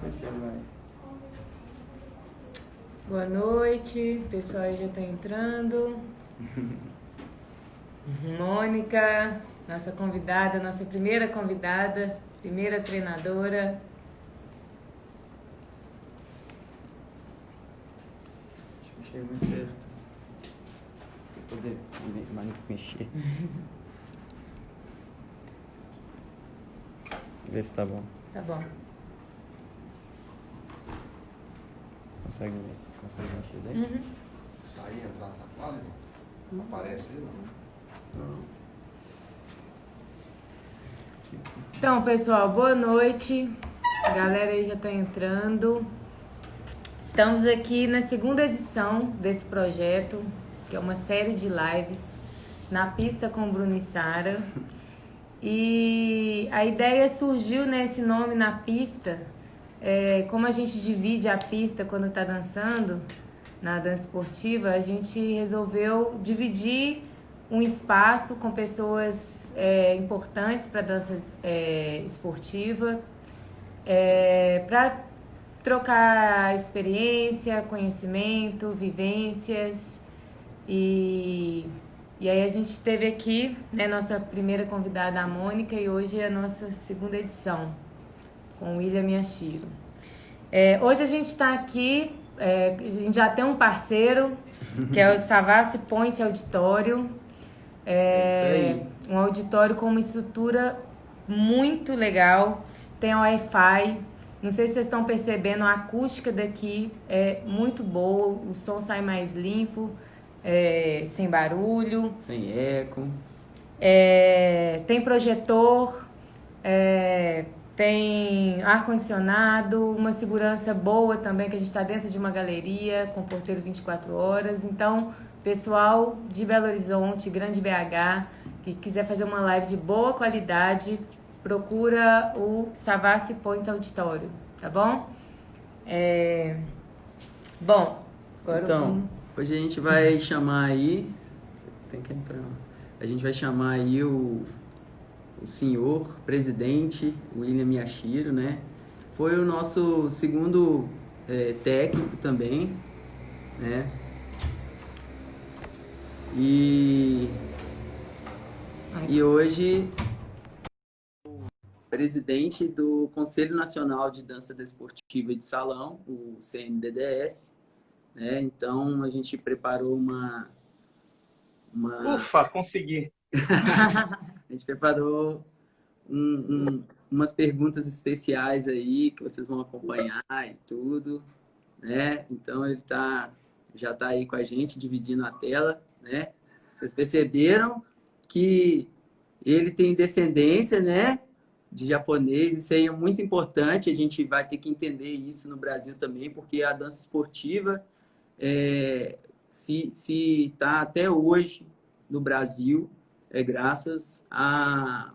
Você vai. Boa noite, o pessoal aí já está entrando. Mônica, nossa convidada, nossa primeira convidada, primeira treinadora. Deixa eu chegar mais perto. Pra você poder mexer. Vê se tá bom. Tá bom. Consegue mexer daí? Se sair, entrar, atrapalha? Não aparece aí, não? Não. Então, pessoal, boa noite. A galera aí já está entrando. Estamos aqui na segunda edição desse projeto, que é uma série de lives na pista com Bruno e Sara. E a ideia surgiu, né, esse nome na pista, como a gente divide a pista quando está dançando, na dança esportiva, a gente resolveu dividir um espaço com pessoas importantes para a dança esportiva, para trocar experiência, conhecimento, vivências. E aí a gente teve aqui, né, nossa primeira convidada, a Mônica, e hoje é a nossa segunda edição, com o William Miyashiro. Hoje a gente está aqui, a gente já tem um parceiro, que é o Savassi Point Auditório. É isso aí. Um auditório com uma estrutura muito legal, tem Wi-Fi. Não sei se vocês estão percebendo, a acústica daqui é muito boa, o som sai mais limpo, sem barulho. Sem eco. Tem projetor, tem ar-condicionado, uma segurança boa também, que a gente está dentro de uma galeria com porteiro 24 horas. Então, pessoal de Belo Horizonte, Grande BH, que quiser fazer uma live de boa qualidade, procura o Savassi Point Auditório, tá bom? Bom, agora Então, hoje a gente vai chamar aí... Você tem que entrar. A gente vai chamar aí o senhor presidente William Miyashiro, né? Foi o nosso segundo técnico também, né? E hoje presidente do Conselho Nacional de Dança Desportiva e de Salão, o CNDDS, né? Então a gente preparou uma Ufa, consegui. a gente preparou umas perguntas especiais aí que vocês vão acompanhar e tudo, né? Então ele já tá aí com a gente dividindo a tela, né? Vocês perceberam que ele tem descendência, né, de japonês. Isso aí é muito importante. A gente vai ter que entender isso no Brasil também, porque a dança esportiva se está até hoje no Brasil é graças à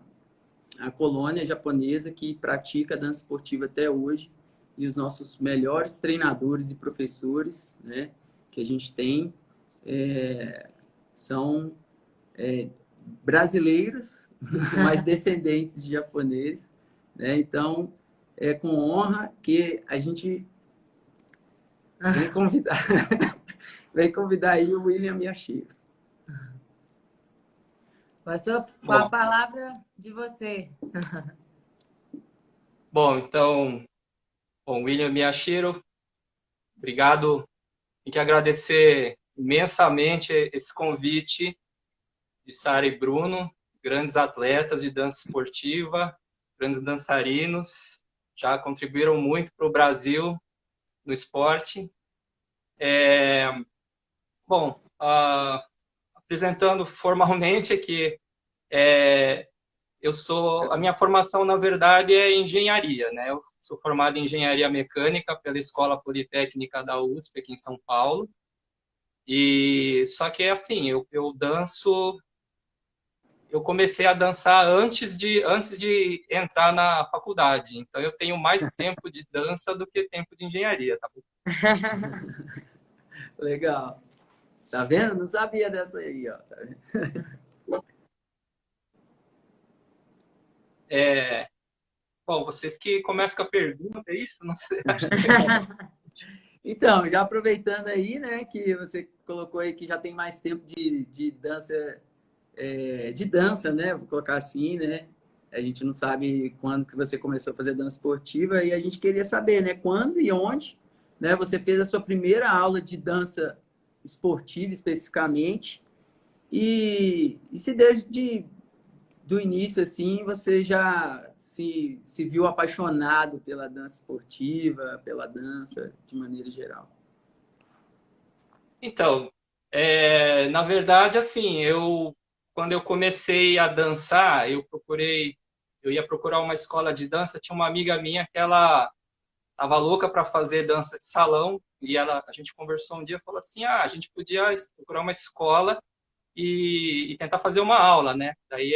colônia japonesa que pratica a dança esportiva até hoje, e os nossos melhores treinadores e professores, né, que a gente tem são brasileiros, mas descendentes de japoneses, né? Então, é com honra que a gente vem convidar, vem convidar aí o William Miyashiro. passou com a palavra de você. Bom, então, William Miyashiro, obrigado. Tem que agradecer imensamente esse convite de Sara e Bruno, grandes atletas de dança esportiva, grandes dançarinos, já contribuíram muito para o Brasil no esporte. Apresentando formalmente aqui, a minha formação, na verdade, é engenharia, né? Eu sou formado em engenharia mecânica pela Escola Politécnica da USP, aqui em São Paulo. E só que é assim, eu danço. Eu comecei a dançar antes de entrar na faculdade. Então eu tenho mais tempo de dança do que tempo de engenharia, tá bom? Legal. Tá vendo? Não sabia dessa aí, ó. Tá vendo? Bom, vocês que começam com a pergunta, é isso? Não sei. Então, já aproveitando aí, né, que você colocou aí que já tem mais tempo de dança, de dança, né, vou colocar assim, né, a gente não sabe quando que você começou a fazer dança esportiva e a gente queria saber, né, quando e onde, né, você fez a sua primeira aula de dança esportiva especificamente e se desde do início, assim, você já se viu apaixonado pela dança esportiva, pela dança de maneira geral? Então, na verdade, assim, quando eu comecei a dançar, eu ia procurar uma escola de dança, tinha uma amiga minha que ela tava louca para fazer dança de salão, e a gente conversou um dia, falou assim, a gente podia procurar uma escola e tentar fazer uma aula, né? Daí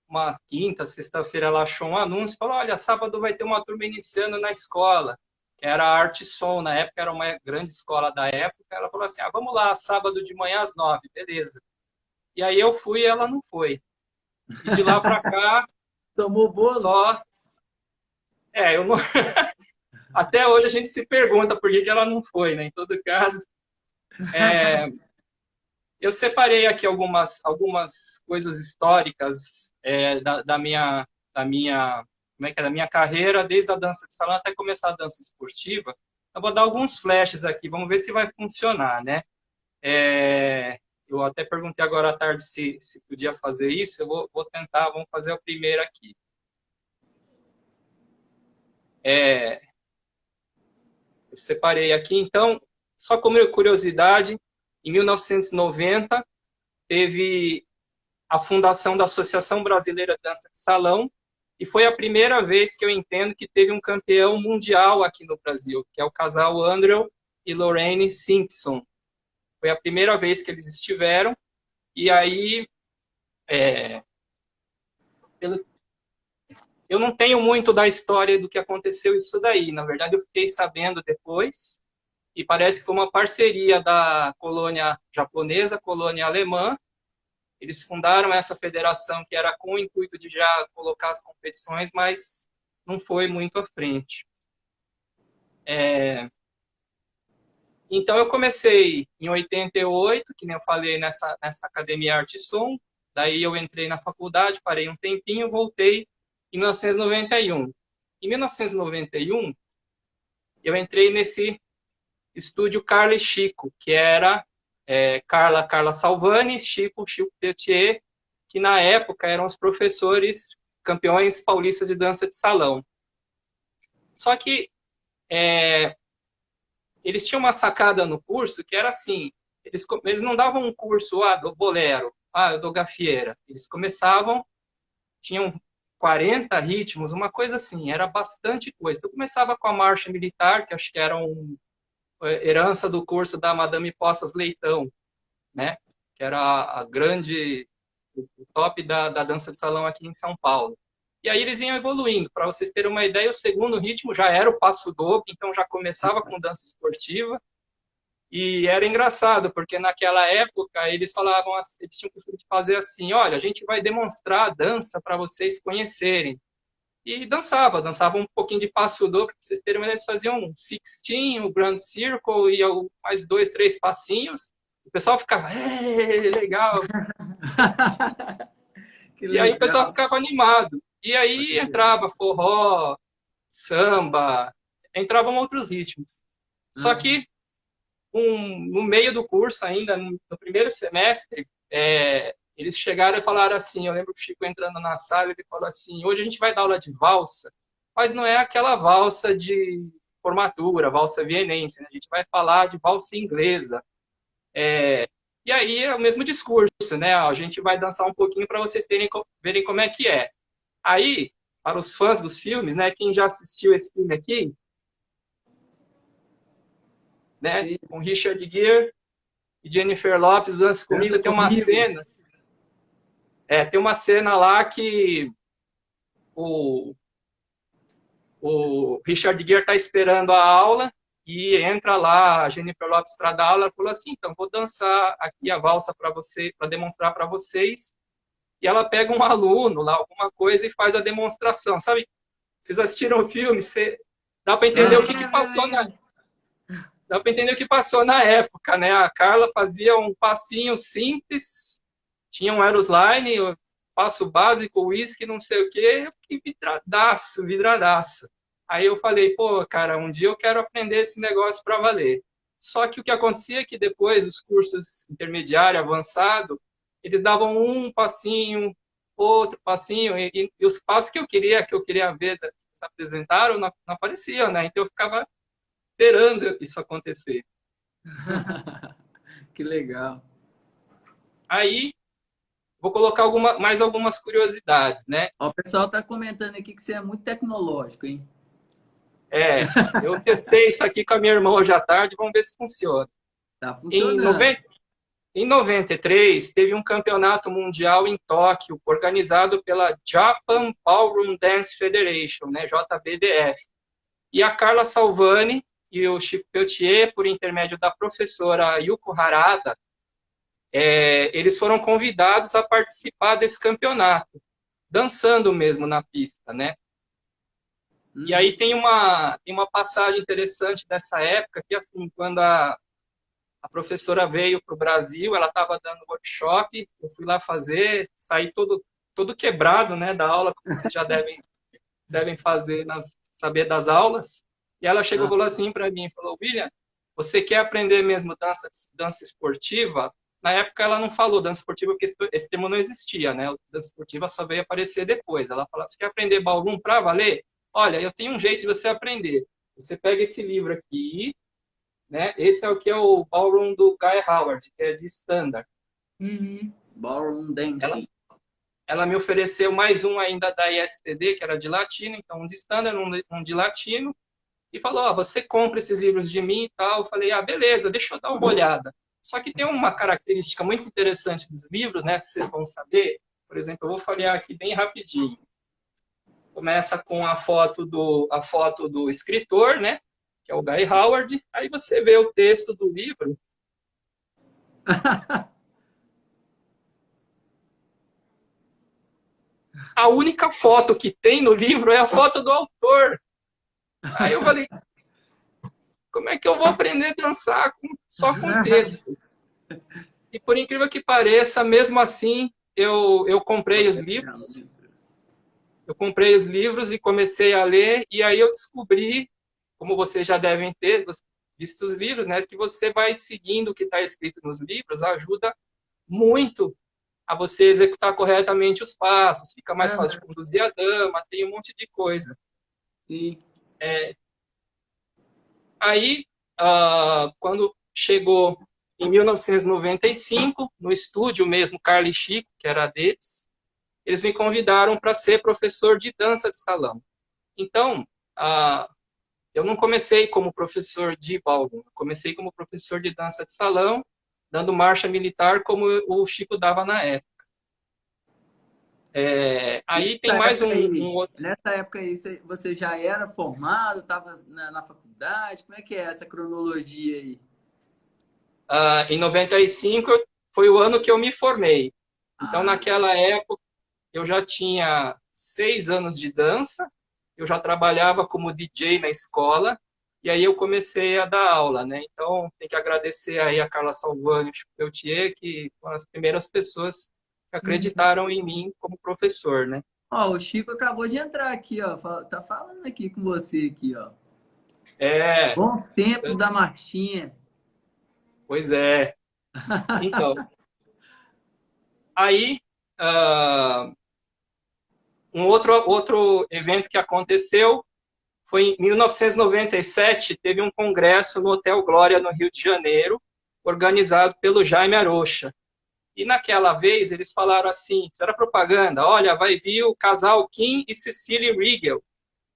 uma quinta, sexta-feira, ela achou um anúncio, falou, olha, sábado vai ter uma turma iniciando na escola, que era a Arte Som, na época era uma grande escola da época, ela falou assim, vamos lá, sábado de manhã às 9, beleza. E aí eu fui e ela não foi. E de lá para cá, Tomou bolo? só... eu não... Até hoje a gente se pergunta por que ela não foi, né? Em todo caso, eu separei aqui algumas coisas históricas como é que é, da minha carreira, desde a dança de salão até começar a dança esportiva. Eu vou dar alguns flashes aqui, vamos ver se vai funcionar, né? Eu até perguntei agora à tarde se podia fazer isso, eu vou tentar, vamos fazer o primeiro aqui. Eu separei aqui, então, só como curiosidade, em 1990, teve a fundação da Associação Brasileira de Dança de Salão, e foi a primeira vez que eu entendo que teve um campeão mundial aqui no Brasil, que é o casal Andrew e Lorraine Simpson. Foi a primeira vez que eles estiveram, e aí, eu não tenho muito da história do que aconteceu isso daí, na verdade eu fiquei sabendo depois, e parece que foi uma parceria da colônia japonesa, colônia alemã. Eles fundaram essa federação que era com o intuito de já colocar as competições, mas não foi muito à frente. Então, eu comecei em 88, que nem eu falei, nessa Academia Arte Som. Daí eu entrei na faculdade, parei um tempinho, voltei em 1991. Em 1991, eu entrei nesse estúdio Carla e Chico, que era Carla Salvani, Chico Peltier, que na época eram os professores campeões paulistas de dança de salão. Só que eles tinham uma sacada no curso que era assim, eles não davam um curso do bolero, eu dou gafieira. Eles começavam, tinham 40 ritmos, uma coisa assim, era bastante coisa. Então, começava com a marcha militar, que acho que era herança do curso da Madame Poças Leitão, né? Que era o top da dança de salão aqui em São Paulo. E aí eles iam evoluindo. Para vocês terem uma ideia, o segundo ritmo já era o passo dobro, então já começava com dança esportiva. E era engraçado, porque naquela época eles falavam, eles tinham o costume de fazer assim, olha, a gente vai demonstrar a dança para vocês conhecerem. E dançava um pouquinho de passo dobro, para vocês terem uma ideia, eles faziam um 16, o Grand Circle e mais 2, 3 passinhos. O pessoal ficava, legal. E aí o pessoal ficava animado. E aí entrava forró, samba, entravam outros ritmos. Só que no meio do curso ainda, no primeiro semestre, eles chegaram e falaram assim, eu lembro o Chico entrando na sala, ele falou assim, hoje a gente vai dar aula de valsa, mas não é aquela valsa de formatura, valsa vienense, né? A gente vai falar de valsa inglesa. E aí é o mesmo discurso, né? A gente vai dançar um pouquinho para vocês verem como é que é. Aí, para os fãs dos filmes, né? Quem já assistiu esse filme aqui, né? Sim. Com Richard Gere e Jennifer Lopez, Dança Comigo, tem uma cena. Tem uma cena lá que o Richard Gere está esperando a aula e entra lá a Jennifer Lopez para dar aula. Ela falou assim, então, vou dançar aqui a valsa para você, para demonstrar para vocês. E ela pega um aluno lá, alguma coisa, e faz a demonstração. Sabe Vocês assistiram o filme? Dá para entender o que passou dá para entender o que passou na época, né? A Carla fazia um passinho simples, tinha um aeroslime, passo básico, uísque, não sei o quê, eu fiquei vidradaço. Aí eu falei, pô, cara, um dia eu quero aprender esse negócio para valer. Só que o que acontecia é que depois, os cursos intermediário, avançado, eles davam um passinho, outro passinho, e os passos que eu queria ver, que eles apresentaram, não apareciam, né? Então eu ficava esperando isso acontecer. Que legal. Aí, vou colocar mais algumas curiosidades, né? Ó, o pessoal está comentando aqui que você é muito tecnológico, hein? Eu testei isso aqui com a minha irmã hoje à tarde, vamos ver se funciona. Tá Em funcionando. Em 93, teve um campeonato mundial em Tóquio, organizado pela Japan Ballroom Dance Federation, né, JBDF. E a Carla Salvani e o Chico Peltier, por intermédio da professora Yuko Harada, eles foram convidados a participar desse campeonato, dançando mesmo na pista, né? E aí tem uma passagem interessante dessa época, que assim, quando a professora veio para o Brasil, ela estava dando workshop, eu fui lá fazer, saí todo quebrado, né, da aula, como vocês já devem saber das aulas. E ela chegou e falou assim para mim, falou, William, você quer aprender mesmo dança esportiva? Na época ela não falou dança esportiva, porque esse termo não existia, né? Dança esportiva só veio aparecer depois. Ela falou, você quer aprender ballroom para valer? Olha, eu tenho um jeito de você aprender. Você pega esse livro aqui, né? Esse é o Ballroom do Guy Howard, que é de Standard. Ballroom Dancing. Ela me ofereceu mais um ainda da ISTD, que era de latino, então um de Standard, um de latino, e falou, ó, você compra esses livros de mim e tal. Eu falei, beleza, deixa eu dar uma olhada. Só que tem uma característica muito interessante dos livros, né? Se vocês vão saber, por exemplo, eu vou falhar aqui bem rapidinho. Começa com a foto do escritor, né? Que é o Guy Howard. Aí você vê o texto do livro. A única foto que tem no livro é a foto do autor. Aí eu falei, como é que eu vou aprender a dançar só com texto? E por incrível que pareça, mesmo assim, eu comprei os livros. Eu comprei os livros e comecei a ler, e aí eu descobri, como vocês já devem ter visto os livros, né, que você vai seguindo o que está escrito nos livros, ajuda muito a você executar corretamente os passos, fica mais fácil de conduzir a dama, tem um monte de coisa. Sim. Aí, quando chegou em 1995, no estúdio mesmo, Carla e Chico, que era deles, eles me convidaram para ser professor de dança de salão. Então, eu não comecei como professor de ballroom, comecei como professor de dança de salão, dando marcha militar como o Chico dava na época. Aí tem mais um outro... Nessa época aí, você já era formado, estava na faculdade? Como é que é essa cronologia aí? Em 95 foi o ano que eu me formei. Então, naquela época, eu já tinha 6 anos de dança, eu já trabalhava como DJ na escola, e aí eu comecei a dar aula, né? Então, tem que agradecer aí a Carla Salvani e o Chico Peltier, que foram as primeiras pessoas que acreditaram em mim como professor, né? O Chico acabou de entrar aqui, ó. Tá falando aqui com você aqui, ó. Bons tempos da marchinha. Pois é. Então, aí, um outro evento que aconteceu foi em 1997, teve um congresso no Hotel Glória, no Rio de Janeiro, organizado pelo Jaime Arocha. E naquela vez eles falaram assim, isso era propaganda, olha, vai vir o casal Kim e Cecily Riegel.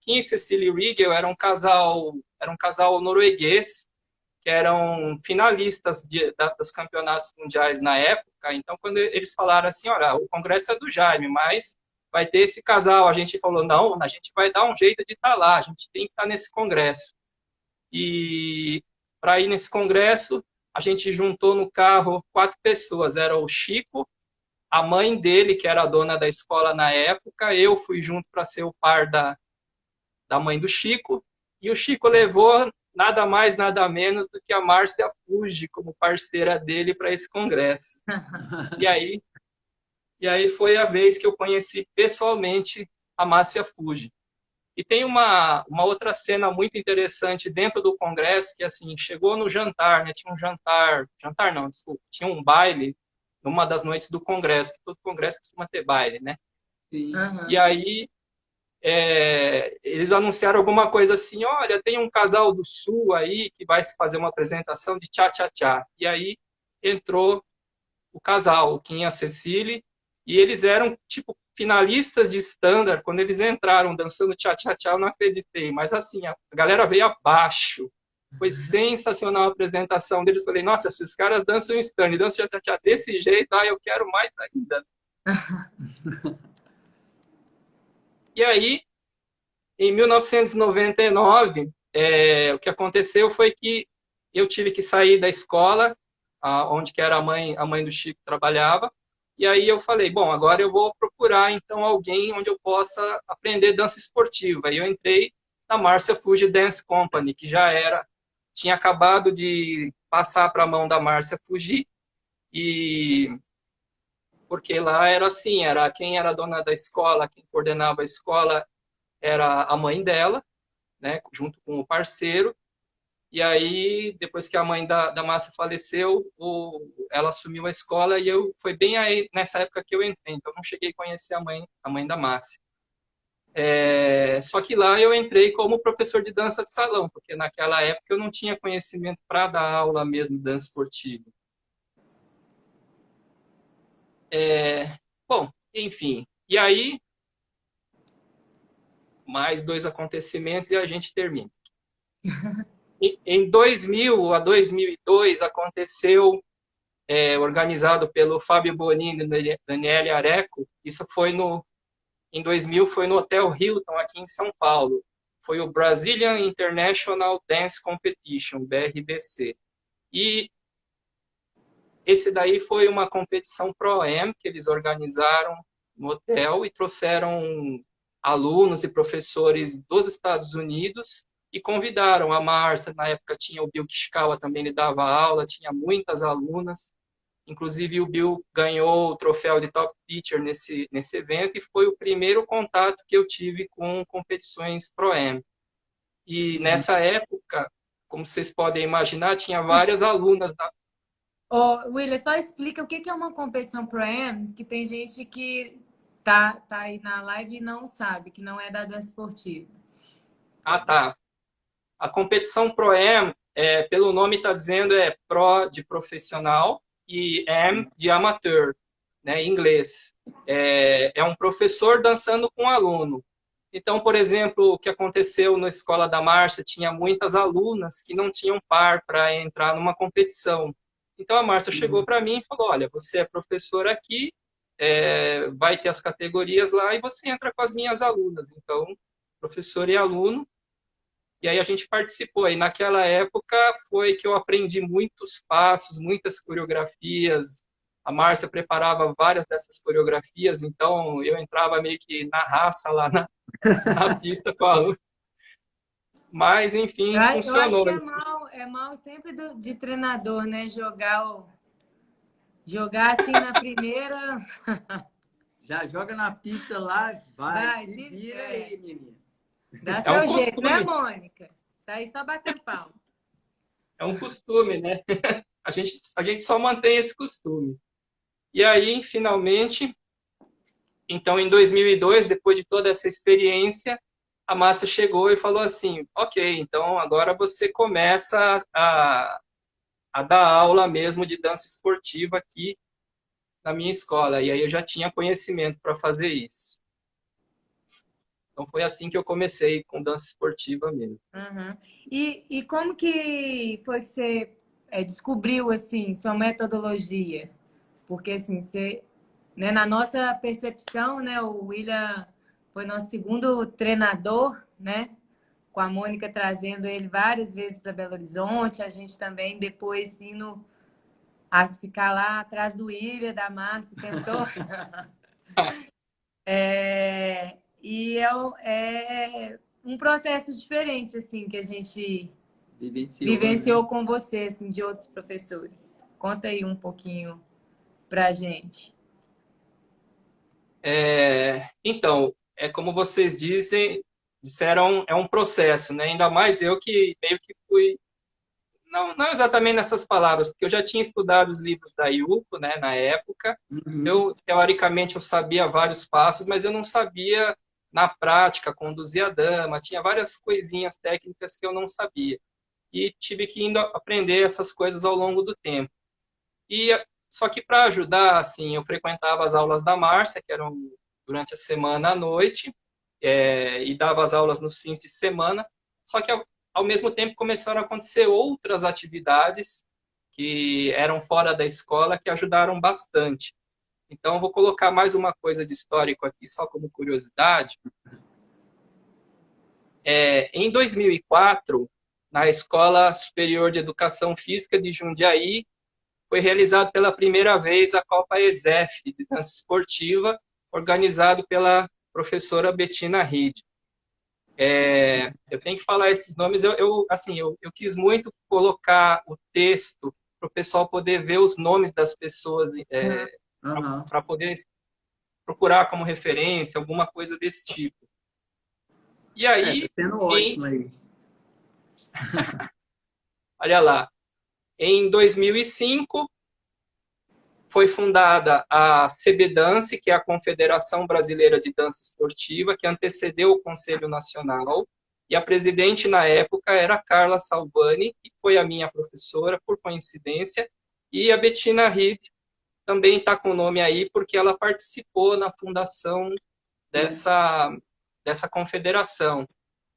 Kim e Cecily Riegel era um casal norueguês, que eram finalistas dos campeonatos mundiais na época. Então, quando eles falaram assim, olha, o congresso é do Jaime, mas vai ter esse casal. A gente falou, não, a gente vai dar um jeito de estar lá, a gente tem que estar nesse congresso. E para ir nesse congresso, a gente juntou no carro 4 pessoas. Era o Chico, a mãe dele, que era a dona da escola na época, eu fui junto para ser o par da mãe do Chico, e o Chico levou nada mais, nada menos do que a Márcia Fuji como parceira dele para esse congresso. E aí foi a vez que eu conheci pessoalmente a Márcia Fuji. E tem uma outra cena muito interessante dentro do congresso, que assim, chegou no jantar, né? Tinha um jantar não, desculpa, tinha um baile numa das noites do congresso, que todo congresso costuma ter baile, né? Sim. E aí eles anunciaram alguma coisa assim, olha, tem um casal do Sul aí que vai fazer uma apresentação de tchá-tchá-tchá. E aí entrou o casal, o Kim e a Cecília, e eles eram, tipo, finalistas de standard. Quando eles entraram dançando tchá-tchá-tchá, eu não acreditei. Mas, assim, a galera veio abaixo. Foi sensacional a apresentação deles. Falei, nossa, se os caras dançam standard, dançam tchá-tchá-tchá desse jeito, eu quero mais ainda. E aí, em 1999, o que aconteceu foi que eu tive que sair da escola, onde que era a mãe do Chico trabalhava, e aí eu falei, bom, agora eu vou procurar então alguém onde eu possa aprender dança esportiva. E eu entrei na Márcia Fuji Dance Company, que tinha acabado de passar para a mão da Márcia Fuji, e porque lá era assim, era quem era dona da escola, quem coordenava a escola era a mãe dela, né, junto com o parceiro. E aí, depois que a mãe da Márcia faleceu, ela assumiu a escola e foi bem aí nessa época que eu entrei. Então, eu não cheguei a conhecer a mãe da Márcia. Só que lá eu entrei como professor de dança de salão, porque naquela época eu não tinha conhecimento para dar aula mesmo de dança esportiva. Bom, enfim. E aí, mais dois acontecimentos e a gente termina. Em 2000 a 2002 aconteceu, organizado pelo Fábio Bonini e Daniele Areco, isso foi em 2000 foi no Hotel Hilton, aqui em São Paulo. Foi o Brazilian International Dance Competition, BRDC. E esse daí foi uma competição Pro-Am que eles organizaram no hotel e trouxeram alunos e professores dos Estados Unidos e convidaram a Márcia. Na época tinha o Bill Kishikawa também, ele dava aula, tinha muitas alunas. Inclusive o Bill ganhou o troféu de Top Teacher nesse evento e foi o primeiro contato que eu tive com competições Pro-Am. E nessa época, como vocês podem imaginar, tinha várias alunas da... William, só explica o que é uma competição Pro-Am, que tem gente que tá aí na live e não sabe, que não é da dança esportiva. Tá. A competição Pro-Am, pelo nome está dizendo, é Pro de profissional e Am de amateur, né, em inglês. É um professor dançando com um aluno. Então, por exemplo, o que aconteceu na Escola da Márcia, tinha muitas alunas que não tinham par para entrar numa competição. Então, a Márcia chegou para mim e falou, olha, você é professor aqui, vai ter as categorias lá e você entra com as minhas alunas. Então, professor e aluno. E aí a gente participou. E naquela época foi que eu aprendi muitos passos, muitas coreografias. A Márcia preparava várias dessas coreografias, então eu entrava meio que na raça lá na pista com a aluna. Mas, enfim, Eu acho funcionou. que é mal sempre de treinador, né? Jogar assim na primeira. Já joga na pista lá, vai, se se vira aí, menina. Dá É seu um jeito, né, costume. Mônica? Tá aí só batendo palma. É um costume, né? A gente só mantém esse costume. E aí, finalmente, então em 2002, depois de toda essa experiência, a Márcia chegou e falou assim, ok, então agora você começa a dar aula mesmo de dança esportiva aqui na minha escola. E aí eu já tinha conhecimento para fazer isso. Então foi assim que eu comecei com dança esportiva mesmo. Uhum. E como que foi que você descobriu assim sua metodologia? Porque assim, né, na nossa percepção, né, o William foi nosso segundo treinador, né? Com a Mônica trazendo ele várias vezes para Belo Horizonte, a gente também depois indo a ficar lá atrás do William, da Márcia, tentou. E um processo diferente, assim, que a gente Vivenciou, né? com você, assim, de outros professores. Conta aí um pouquinho pra gente. Então, é como vocês disseram, é um processo, né? Ainda mais eu que meio que fui, não exatamente nessas palavras, porque eu já tinha estudado os livros da Yuko, né, na época. Uhum. Teoricamente, eu sabia vários passos, mas eu não sabia, na prática, conduzir a dama. Tinha várias coisinhas técnicas que eu não sabia. E tive que indo aprender essas coisas ao longo do tempo. E só que para ajudar, assim, eu frequentava as aulas da Márcia, que eram durante a semana à noite, e dava as aulas nos fins de semana. Só que ao mesmo tempo começaram a acontecer outras atividades que eram fora da escola que ajudaram bastante. Então, eu vou colocar mais uma coisa de histórico aqui, só como curiosidade. Em 2004, na Escola Superior de Educação Física de Jundiaí, foi realizado pela primeira vez a Copa ESEF de dança esportiva, organizado pela professora Bettina Reed. Eu tenho que falar esses nomes. Eu quis muito colocar o texto para o pessoal poder ver os nomes das pessoas, Aham. para poder procurar como referência, alguma coisa desse tipo. E Tá aí, sendo ótimo aí. olha lá, em 2005, foi fundada a CBDance, que é a Confederação Brasileira de Dança Esportiva, que antecedeu o Conselho Nacional, e a presidente na época era Carla Salvani, que foi a minha professora, por coincidência, e a Bettina Reed também está com o nome aí, porque ela participou na fundação dessa confederação,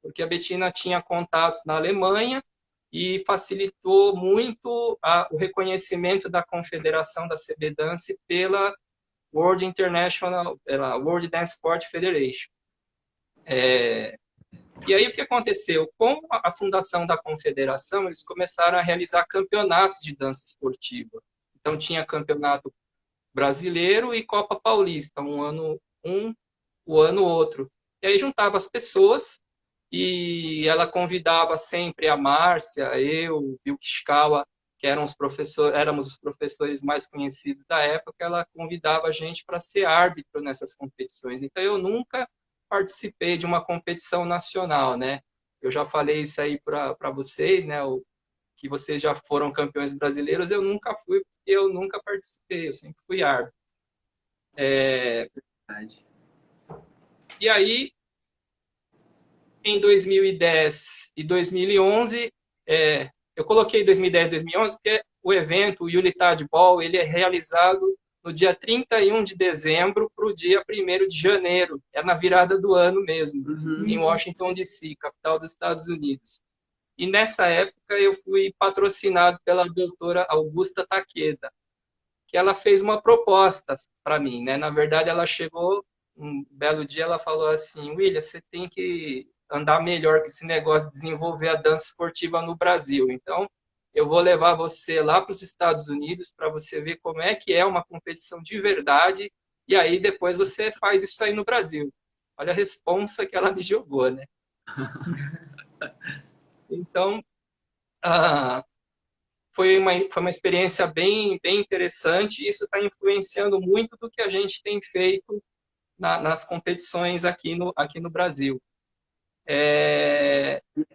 porque a Bettina tinha contatos na Alemanha, e facilitou muito o reconhecimento da confederação da CB Dance pela World Dance Sport Federation. E aí o que aconteceu? Com a fundação da confederação, eles começaram a realizar campeonatos de dança esportiva. Então tinha campeonato brasileiro e Copa Paulista, um ano o ano outro. E aí juntava as pessoas e ela convidava sempre a Márcia, eu, e o Kishkawa, que éramos os professores mais conhecidos da época, ela convidava a gente para ser árbitro nessas competições. Então eu nunca participei de uma competição nacional, né? Eu já falei isso aí para vocês, né? Que vocês já foram campeões brasileiros, eu nunca fui, porque eu nunca participei, eu sempre fui árbitro. E aí, em 2010 e 2011, eu coloquei 2010 e 2011 porque o evento, o Unitad Ball, ele é realizado no dia 31 de dezembro para o dia 1º de janeiro. É na virada do ano mesmo, em Washington, D.C., capital dos Estados Unidos. E nessa época eu fui patrocinado pela doutora Augusta Takeda, que ela fez uma proposta para mim, né? Na verdade, ela chegou um belo dia, ela falou assim: William, você tem que andar melhor que esse negócio de desenvolver a dança esportiva no Brasil. Então, eu vou levar você lá para os Estados Unidos para você ver como é que é uma competição de verdade e aí depois você faz isso aí no Brasil. Olha a responsa que ela me jogou, né? Então, foi uma experiência bem interessante e isso está influenciando muito do que a gente tem feito nas competições aqui no Brasil.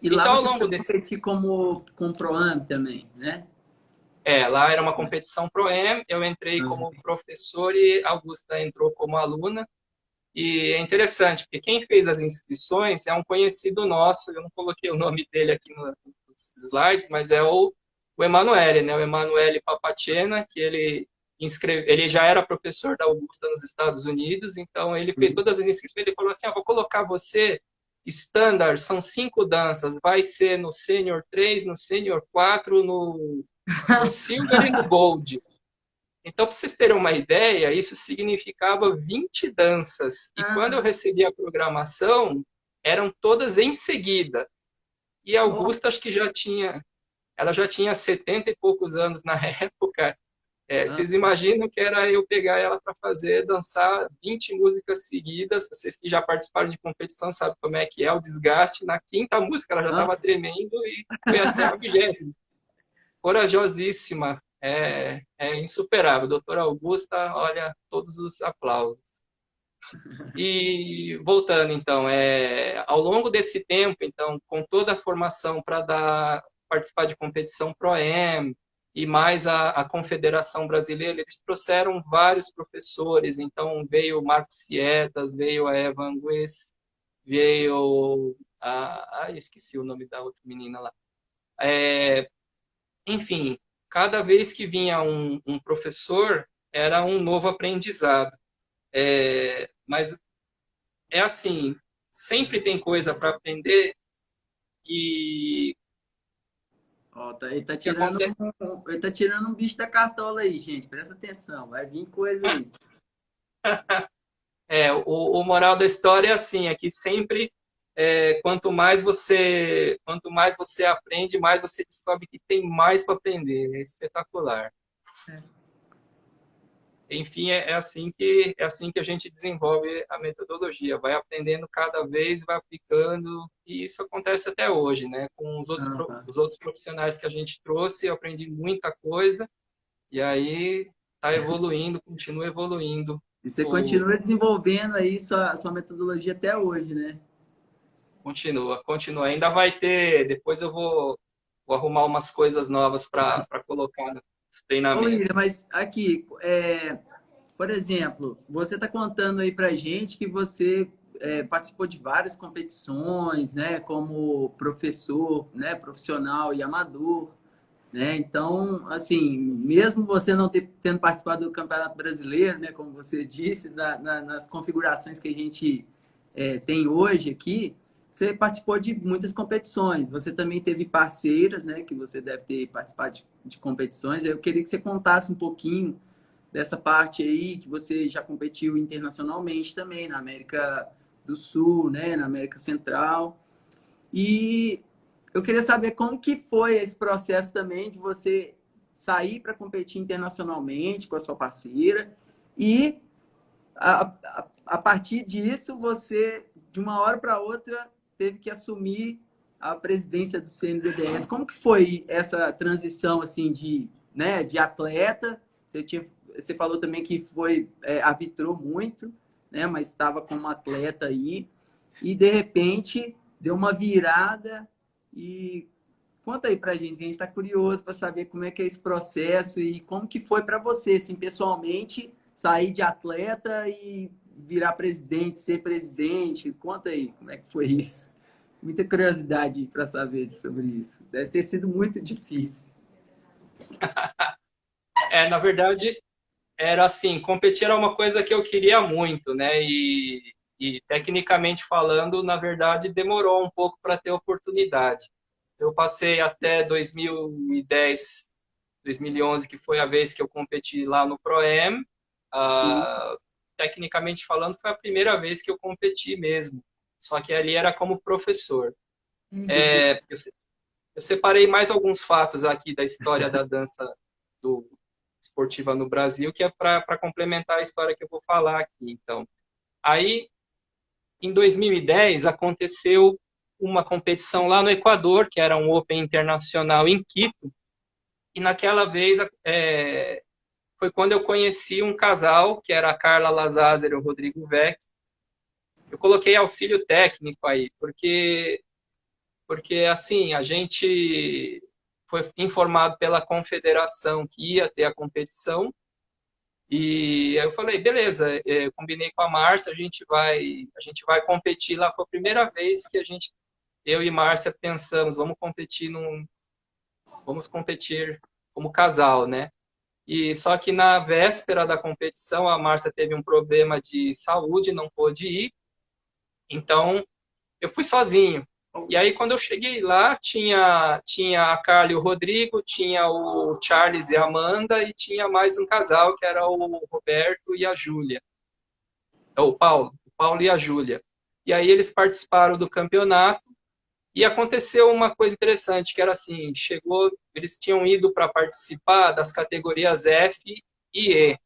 E lá Então, ao você longo foi desse... competir com Pro-Am também, né? lá era uma competição Pro-Am, eu entrei como professor e a Augusta entrou como aluna. E é interessante, porque quem fez as inscrições é um conhecido nosso, eu não coloquei o nome dele aqui nos slides, mas é o Emanuele, né? O Emanuele Papacena, que ele já era professor da Augusta nos Estados Unidos, então ele fez todas as inscrições, ele falou assim, vou colocar você standard, são 5 danças, vai ser no Sênior 3, no Sênior 4, no Silver e no Gold. Então, para vocês terem uma ideia, isso significava 20 danças. E quando eu recebi a programação, eram todas em seguida. E a Augusta, acho que ela já tinha 70 e poucos anos na época, Vocês imaginam que era eu pegar ela para fazer, dançar 20 músicas seguidas. Vocês que já participaram de competição sabem como é que é o desgaste. Na quinta música ela já estava tremendo e foi até a 20ª. Corajosíssima, é insuperável. Doutora Augusta, olha, todos os aplausos. E voltando, então, ao longo desse tempo, então, com toda a formação para participar de competição Pro-Am e mais a Confederação Brasileira, eles trouxeram vários professores. Então, veio o Marcos Sietas, veio a Eva Angues, veio esqueci o nome da outra menina lá. Enfim, cada vez que vinha um professor, era um novo aprendizado. Mas é assim, sempre tem coisa para aprender e Ele tá tirando um bicho da cartola aí, gente. Presta atenção, vai vir coisa aí. O moral da história é assim, é que sempre quanto mais você aprende, mais você descobre que tem mais para aprender. É espetacular. Enfim, é assim que a gente desenvolve a metodologia, vai aprendendo cada vez, vai aplicando, e isso acontece até hoje, né? Com os outros profissionais que a gente trouxe, eu aprendi muita coisa, e aí está evoluindo, continua evoluindo. E você continua desenvolvendo aí sua metodologia até hoje, né? Continua. Ainda vai ter, depois eu vou arrumar umas coisas novas para colocar no treinamento. Ô, William, mas aqui, por exemplo, você está contando aí para gente que você participou de várias competições, né? Como professor, né? Profissional e amador, né? Então, assim, mesmo você não tendo participado do Campeonato Brasileiro, né? Como você disse, nas configurações que a gente tem hoje aqui, você participou de muitas competições. Você também teve parceiras, né? Que você deve ter participado de competições. Eu queria que você contasse um pouquinho dessa parte aí, que você já competiu internacionalmente também, na América do Sul, né? Na América Central. E eu queria saber como que foi esse processo também de você sair para competir internacionalmente com a sua parceira e a partir disso você, de uma hora para outra, teve que assumir a presidência do CNDDS. Como que foi essa transição assim de atleta? Você falou também que arbitrou muito, né? Mas estava como atleta aí e de repente deu uma virada. E conta aí pra gente, que a gente está curioso para saber como é que é esse processo e como que foi para você, assim, pessoalmente, sair de atleta e virar presidente, ser presidente. Conta aí como é que foi isso. Muita curiosidade para saber sobre isso. Deve ter sido muito difícil. Na verdade, era assim, competir era uma coisa que eu queria muito, né? E tecnicamente falando, na verdade, demorou um pouco para ter oportunidade. Eu passei até 2010, 2011, que foi a vez que eu competi lá no Pro-Am. Tecnicamente falando, foi a primeira vez que eu competi mesmo. Só que ali era como professor. Eu separei mais alguns fatos aqui da história da dança esportiva no Brasil, que é para complementar a história que eu vou falar aqui. Então, aí, em 2010, aconteceu uma competição lá no Equador, que era um Open Internacional em Quito, e naquela vez foi quando eu conheci um casal, que era a Carla Lazázar e o Rodrigo Vec. Eu coloquei auxílio técnico aí, porque assim, a gente foi informado pela confederação que ia ter a competição, e aí eu falei, beleza, eu combinei com a Márcia, a gente vai competir lá. Foi a primeira vez que eu e Márcia pensamos, vamos competir como casal, né? E só que na véspera da competição, a Márcia teve um problema de saúde, não pôde ir, então eu fui sozinho. E aí, quando eu cheguei lá, tinha a Carla e o Rodrigo, tinha o Charles e a Amanda, e tinha mais um casal, que era o Roberto e a Júlia. O Paulo e a Júlia. E aí eles participaram do campeonato, E aconteceu uma coisa interessante, que era assim, eles tinham ido para participar das categorias F e E.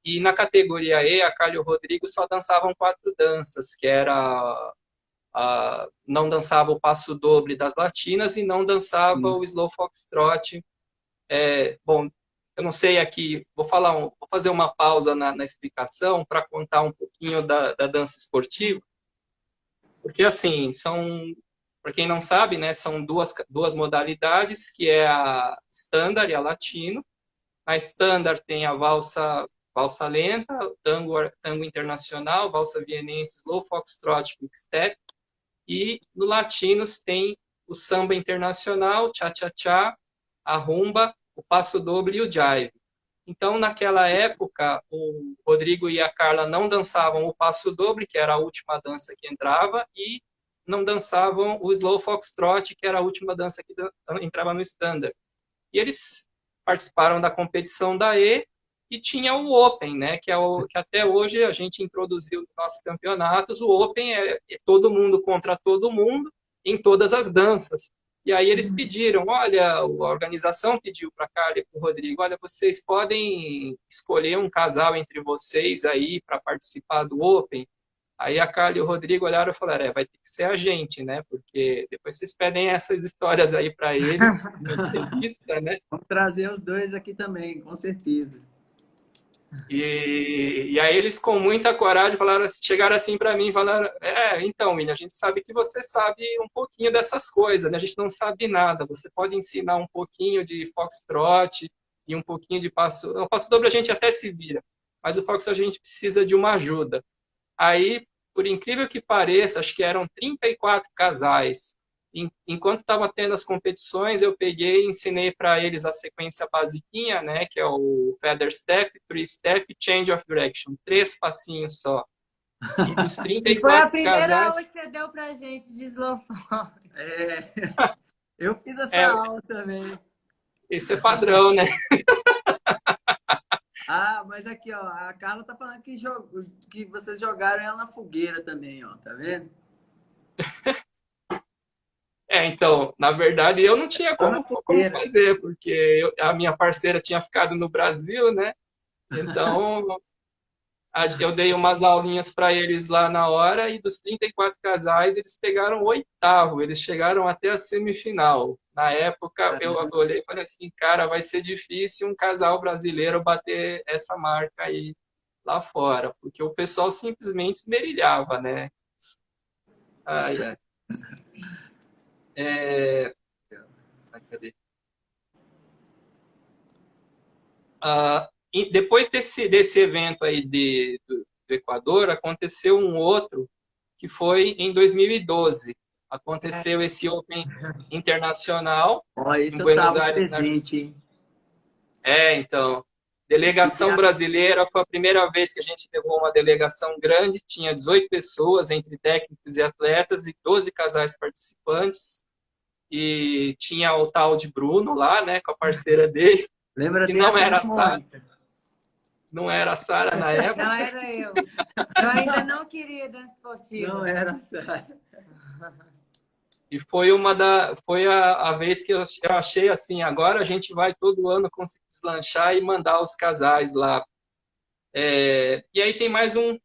E na categoria E, a Carla e o Rodrigo só dançavam 4 danças, que era não dançava o passo doble das latinas e não dançava o slow foxtrot. Bom, eu não sei aqui, vou fazer uma pausa na explicação para contar um pouquinho da dança esportiva, porque assim, para quem não sabe, né, são duas modalidades, que é a standard e a latino. Na standard tem a valsa lenta, tango internacional, valsa vienense, slow foxtrot, quick-step. E no latinos tem o samba internacional, cha-cha-cha, a rumba, o passo doble e o jive. Então, naquela época, o Rodrigo e a Carla não dançavam o passo doble, que era a última dança que entrava, e não dançavam o slow foxtrot, que era a última dança que entrava no standard. E eles participaram da competição da E, e tinha o Open, né, que até hoje a gente introduziu nos nossos campeonatos. O Open é todo mundo contra todo mundo em todas as danças. E aí eles pediram, olha, a organização pediu para a Carla e para o Rodrigo, olha, vocês podem escolher um casal entre vocês aí para participar do Open? Aí a Carla e o Rodrigo olharam e falaram, vai ter que ser a gente, né? Porque depois vocês pedem essas histórias aí para eles na entrevista, né? Vamos trazer os dois aqui também, com certeza. E aí eles, com muita coragem, chegaram assim para mim e falaram, então, William, a gente sabe que você sabe um pouquinho dessas coisas, né? A gente não sabe nada, você pode ensinar um pouquinho de foxtrot e um pouquinho de passo... O passo doble a gente até se vira, mas o foxtrot a gente precisa de uma ajuda. Aí, por incrível que pareça, acho que eram 34 casais. Enquanto estava tendo as competições, eu peguei e ensinei para eles a sequência basiquinha, né, que é o feather step, three step, change of direction, 3 passinhos só. E dos 34 e foi a primeira casais... aula que você deu pra gente de slow fox. Eu fiz essa aula também. Esse é padrão, né? Mas aqui, ó, a Carla tá falando que vocês jogaram ela na fogueira também, ó, tá vendo? Então, na verdade, eu não tinha como fazer, porque a minha parceira tinha ficado no Brasil, né? Então, eu dei umas aulinhas para eles lá na hora, e dos 34 casais, eles pegaram o 8º, eles chegaram até a semifinal. Na época, eu olhei e falei assim, cara, vai ser difícil um casal brasileiro bater essa marca aí lá fora, porque o pessoal simplesmente esmerilhava, né? Ai. Cadê? E depois desse evento aí do Equador, aconteceu um outro que foi em 2012. Aconteceu esse Open Internacional em Buenos Aires. Presente, então, delegação brasileira, foi a primeira vez que a gente levou uma delegação grande, tinha 18 pessoas, entre técnicos e atletas, e 12 casais participantes. E tinha o tal de Bruno lá, né, com a parceira dele. Lembra que não era a Sara. Não era a Sara na época. Não, era eu. Eu ainda não queria dança esportiva. Não era a Sara. E foi a vez que eu achei assim, agora a gente vai todo ano conseguir deslanchar e mandar os casais lá. E aí tem mais um...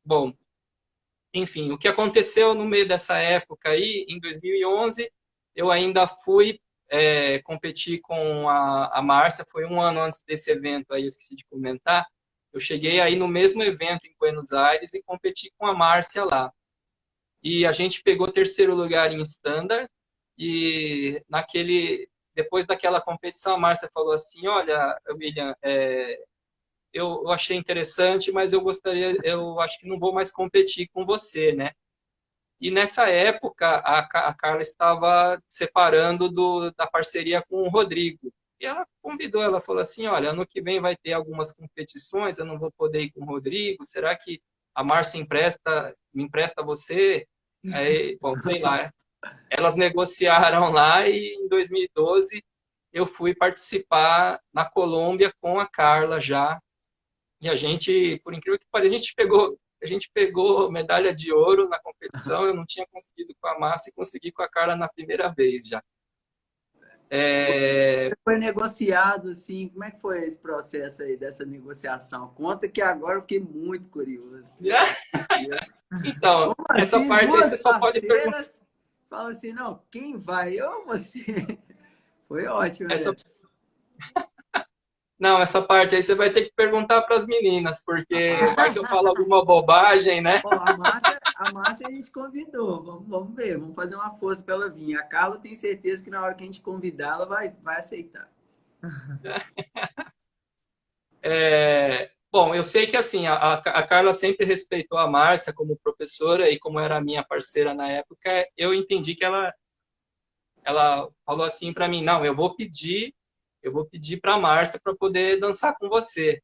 Bom, enfim, o que aconteceu no meio dessa época aí, em 2011, eu ainda fui competir com a Márcia, foi um ano antes desse evento aí, eu esqueci de comentar. Eu cheguei aí no mesmo evento em Buenos Aires e competi com a Márcia lá. E a gente pegou 3º lugar em standard, e depois daquela competição, a Márcia falou assim, olha, William, eu achei interessante, mas eu acho que não vou mais competir com você, né? E nessa época, a Carla estava separando da parceria com o Rodrigo. E ela convidou, ela falou assim, olha, ano que vem vai ter algumas competições, eu não vou poder ir com o Rodrigo, será que a Márcia me empresta você? Aí, bom, sei lá. Elas negociaram lá, e em 2012 eu fui participar na Colômbia com a Carla já. E a gente, por incrível que pareça, a gente pegou A gente pegou medalha de ouro na competição, eu não tinha conseguido com a Márcia e consegui com a Carla na primeira vez já. Foi negociado, assim, como é que foi esse processo aí dessa negociação? Conta que agora eu fiquei muito curioso. Então, Como essa assim, parte aí duas você só pode perguntar. parceiras falam assim, não, quem vai? Eu ou você? Foi ótimo, Essa né? Não, essa parte aí você vai ter que perguntar para as meninas, porque vai que eu falo alguma bobagem, né? Ó, a Márcia a gente convidou. Vamos ver, vamos fazer uma força para ela vir. A Carla tem certeza que na hora que a gente convidar, ela vai aceitar. Bom, eu sei que assim, a Carla sempre respeitou a Márcia como professora e como era minha parceira na época, eu entendi que ela falou assim para mim, não, eu vou pedir para a Márcia para poder dançar com você.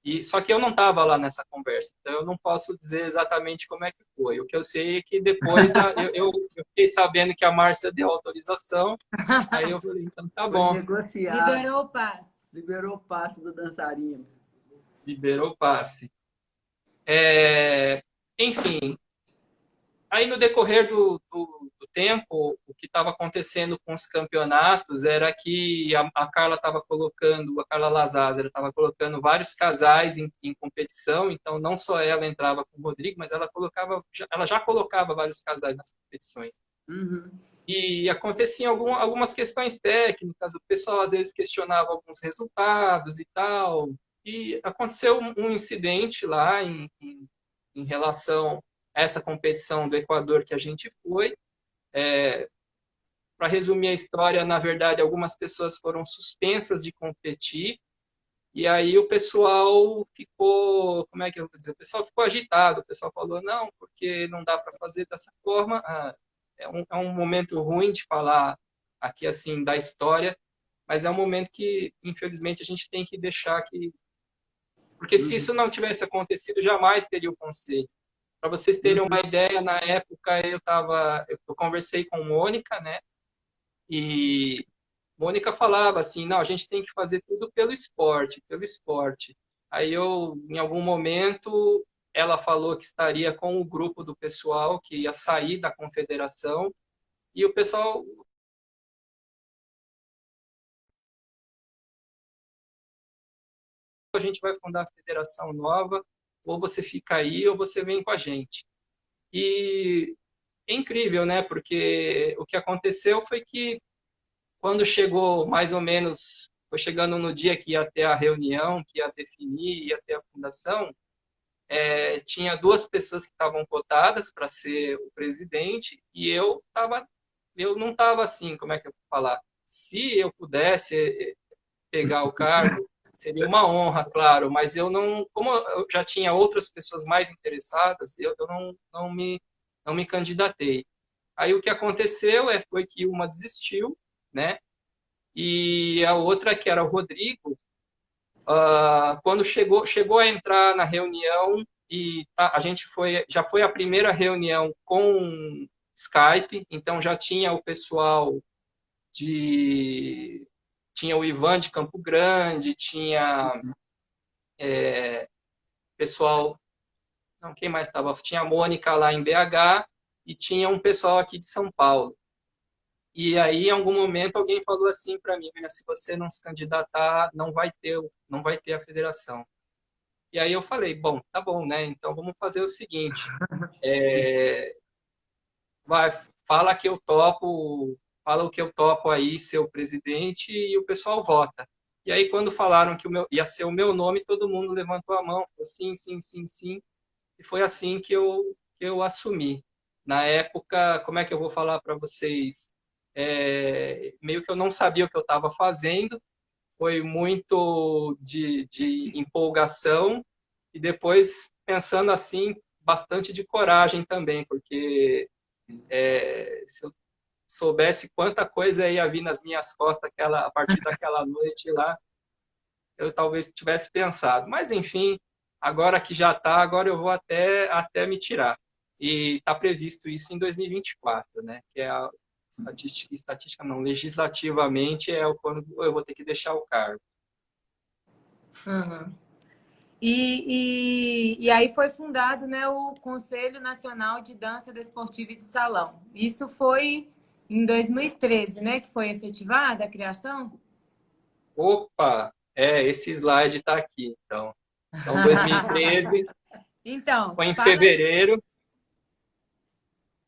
E, só que eu não estava lá nessa conversa, então eu não posso dizer exatamente como é que foi. O que eu sei é que depois eu fiquei sabendo que a Márcia deu autorização, aí eu falei, então tá Foi bom, negociado, Liberou o passe. liberou o passe do dançarino. liberou o passe. É, enfim, aí no decorrer do tempo, o que estava acontecendo com os campeonatos era que a Carla estava colocando, a Carla Lazar estava colocando vários casais em competição, então não só ela entrava com o Rodrigo, mas ela já colocava vários casais nas competições. Uhum. E aconteciam algumas questões técnicas, o pessoal às vezes questionava alguns resultados e tal, e aconteceu um incidente lá em relação a essa competição do Equador que a gente foi. Para resumir a história, na verdade, algumas pessoas foram suspensas de competir, e aí o pessoal ficou, como é que eu vou dizer? O pessoal ficou agitado, o pessoal falou, não, porque não dá para fazer dessa forma. É um momento ruim de falar aqui, assim, da história, mas é um momento que, infelizmente, a gente tem que deixar que... Porque se Uhum. isso não tivesse acontecido, jamais teria o conselho. Para vocês terem uma Uhum. ideia, na época eu conversei com Mônica, né? E Mônica falava assim, não, a gente tem que fazer tudo pelo esporte, pelo esporte. Aí em algum momento, ela falou que estaria com o grupo do pessoal que ia sair da confederação e o pessoal, a gente vai fundar a federação nova, ou você fica aí ou você vem com a gente. E é incrível, né? Porque o que aconteceu foi que quando chegou mais ou menos, foi chegando no dia que ia ter a reunião, que ia definir, ia ter a fundação, tinha duas pessoas que estavam cotadas para ser o presidente e eu não estava assim, como é que eu vou falar? Se eu pudesse pegar o cargo, seria uma honra, claro, mas eu não, como eu já tinha outras pessoas mais interessadas, eu não me candidatei. Aí o que aconteceu foi que uma desistiu, né? E a outra, que era o Rodrigo, quando chegou a entrar na reunião, e a gente já foi a primeira reunião com Skype, então já tinha o pessoal de. Tinha o Ivan de Campo Grande, tinha pessoal. Não, quem mais estava? Tinha a Mônica lá em BH e tinha um pessoal aqui de São Paulo. E aí, em algum momento, alguém falou assim para mim: se você não se candidatar, não vai ter a federação. E aí eu falei: bom, tá bom, né? Então vamos fazer o seguinte: é, vai, fala que eu topo, fala o que eu topo aí, ser o presidente, e o pessoal vota. E aí, quando falaram que ia ser o meu nome, todo mundo levantou a mão, falou sim, sim, sim, sim. E foi assim que eu assumi. Na época, como é que eu vou falar para vocês? Meio que eu não sabia o que eu estava fazendo, foi muito de empolgação e depois, pensando assim, bastante de coragem também, porque se eu soubesse quanta coisa ia vir nas minhas costas a partir daquela noite lá, eu talvez tivesse pensado. Mas, enfim, agora que já está, agora eu vou até me tirar. E está previsto isso em 2024, né? Que é a estatística não, legislativamente é quando eu vou ter que deixar o cargo. Uhum. E aí foi fundado, né, o Conselho Nacional de Dança Desportiva e de Salão. Isso foi em 2013, né, que foi efetivada a criação? Opa, esse slide está aqui, então. Então, 2013, Então, foi em fala aí. fevereiro,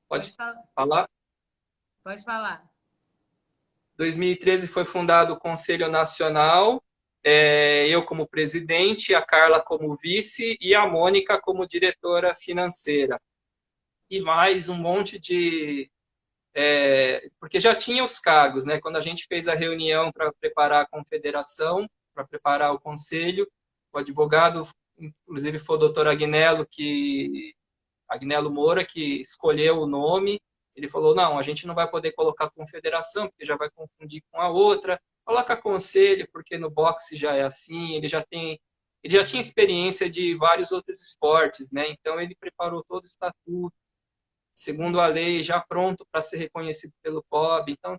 Pode pode falar. falar? Pode falar. 2013 foi fundado o Conselho Nacional, eu como presidente, a Carla como vice e a Mônica como diretora financeira. E mais um monte de... porque já tinha os cargos, né? Quando a gente fez a reunião para preparar a confederação, para preparar o conselho, o advogado, inclusive foi o doutor Agnello Moura, que escolheu o nome. Ele falou, não, a gente não vai poder colocar confederação, porque já vai confundir com a outra. Coloca conselho, porque no boxe já é assim, ele já tinha experiência de vários outros esportes, né? Então ele preparou todo o estatuto, segundo a lei, já pronto para ser reconhecido pelo POB. Então,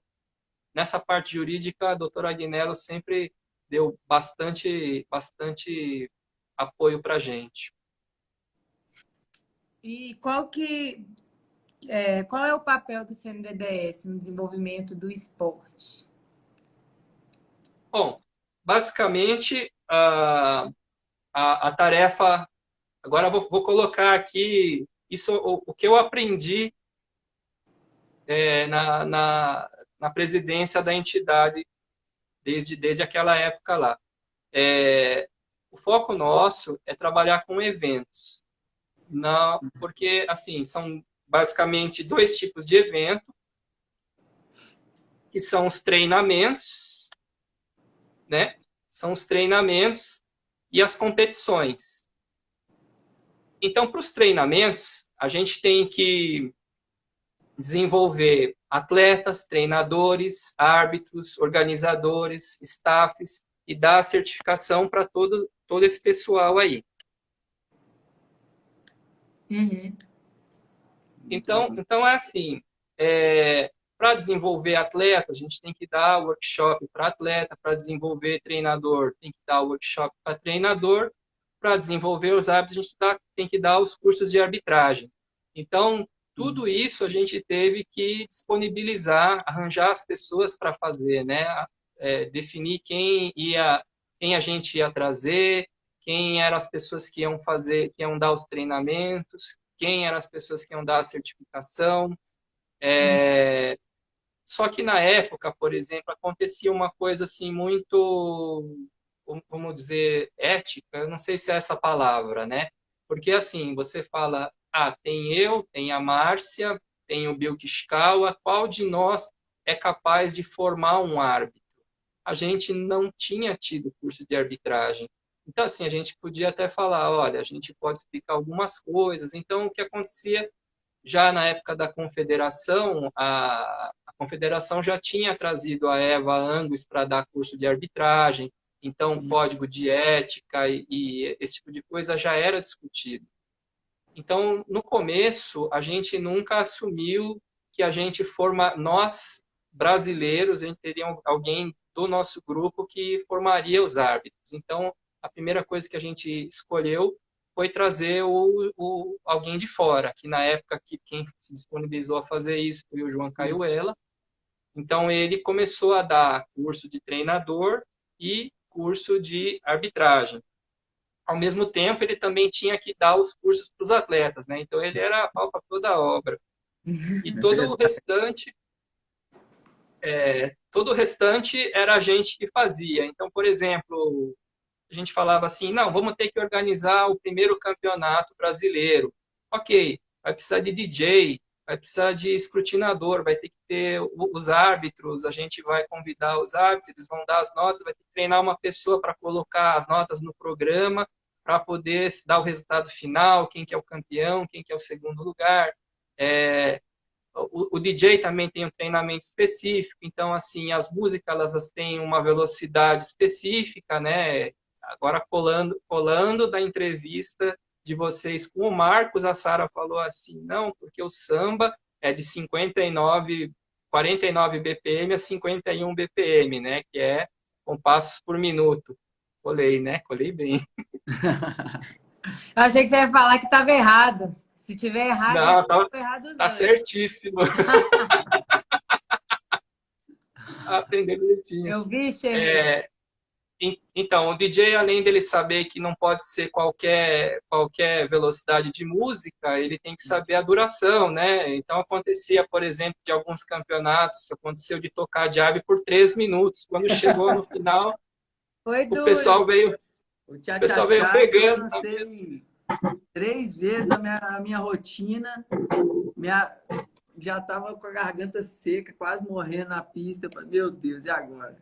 nessa parte jurídica, a doutora Agnello sempre deu bastante apoio para a gente. E qual é o papel do CNDDS no desenvolvimento do esporte? Bom, basicamente, a tarefa... Agora vou colocar aqui isso, o que eu aprendi na presidência da entidade desde aquela época lá. O foco nosso é trabalhar com eventos, porque assim são basicamente dois tipos de evento, que são os treinamentos, né? São os treinamentos e as competições. Então, para os treinamentos, a gente tem que desenvolver atletas, treinadores, árbitros, organizadores, staffs e dar a certificação para todo esse pessoal aí. Uhum. Então é assim, para desenvolver atleta, a gente tem que dar workshop para atleta, para desenvolver treinador, tem que dar workshop para treinador, para desenvolver os árbitros, a gente tem que dar os cursos de arbitragem. Então, tudo isso a gente teve que disponibilizar, arranjar as pessoas para fazer, né? Definir quem a gente ia trazer, quem eram as pessoas que que iam dar os treinamentos, quem eram as pessoas que iam dar a certificação. Só que na época, por exemplo, acontecia uma coisa assim muito, vamos dizer, ética, eu não sei se é essa palavra, né? Porque assim, você fala, tem eu, tem a Márcia, tem o Bill Kishkawa, qual de nós é capaz de formar um árbitro? A gente não tinha tido curso de arbitragem. Então, assim, a gente podia até falar, olha, a gente pode explicar algumas coisas. Então, o que acontecia já na época da confederação, a confederação já tinha trazido a Eva Angus para dar curso de arbitragem, então código de ética e esse tipo de coisa já era discutido. Então, no começo, a gente nunca assumiu que a gente nós brasileiros, a gente teria alguém do nosso grupo que formaria os árbitros. Então, a primeira coisa que a gente escolheu foi trazer alguém de fora, que na época quem se disponibilizou a fazer isso foi o João Caiuela. Então, ele começou a dar curso de treinador e curso de arbitragem. Ao mesmo tempo, ele também tinha que dar os cursos para os atletas, né? Então, ele era a pau para toda a obra. E todo o restante era a gente que fazia. Então, por exemplo, a gente falava assim, não, vamos ter que organizar o primeiro campeonato brasileiro. Ok, vai precisar de DJ, vai precisar de escrutinador, vai ter que ter os árbitros, a gente vai convidar os árbitros, eles vão dar as notas, vai ter que treinar uma pessoa para colocar as notas no programa, para poder dar o resultado final, quem que é o campeão, quem que é o segundo lugar. O DJ também tem um treinamento específico, então, assim, as músicas, elas têm uma velocidade específica, né? Agora, colando da entrevista de vocês com o Marcos, a Sara falou assim, não, porque o samba é de 49 BPM a 51 BPM, né? Que é compassos por minuto. Colei, né? Colei bem. Eu achei que você ia falar que estava errado. Se tiver errado, Não, estava errado os tá dois. certíssimo. Aprender direitinho. Eu vi, Xerri. É, então, o DJ, além dele saber que não pode ser qualquer velocidade de música, ele tem que saber a duração, né? Então, acontecia, por exemplo, de alguns campeonatos, aconteceu de tocar Jive por 3 minutos. Quando chegou no final, Foi o pessoal duro. veio, O o pessoal veio tchá-tchá-tchá, eu ofegando. dancei 3 vezes a minha rotina. Minha, já tava com a garganta seca, quase morrendo na pista. Eu falei, meu Deus, e agora?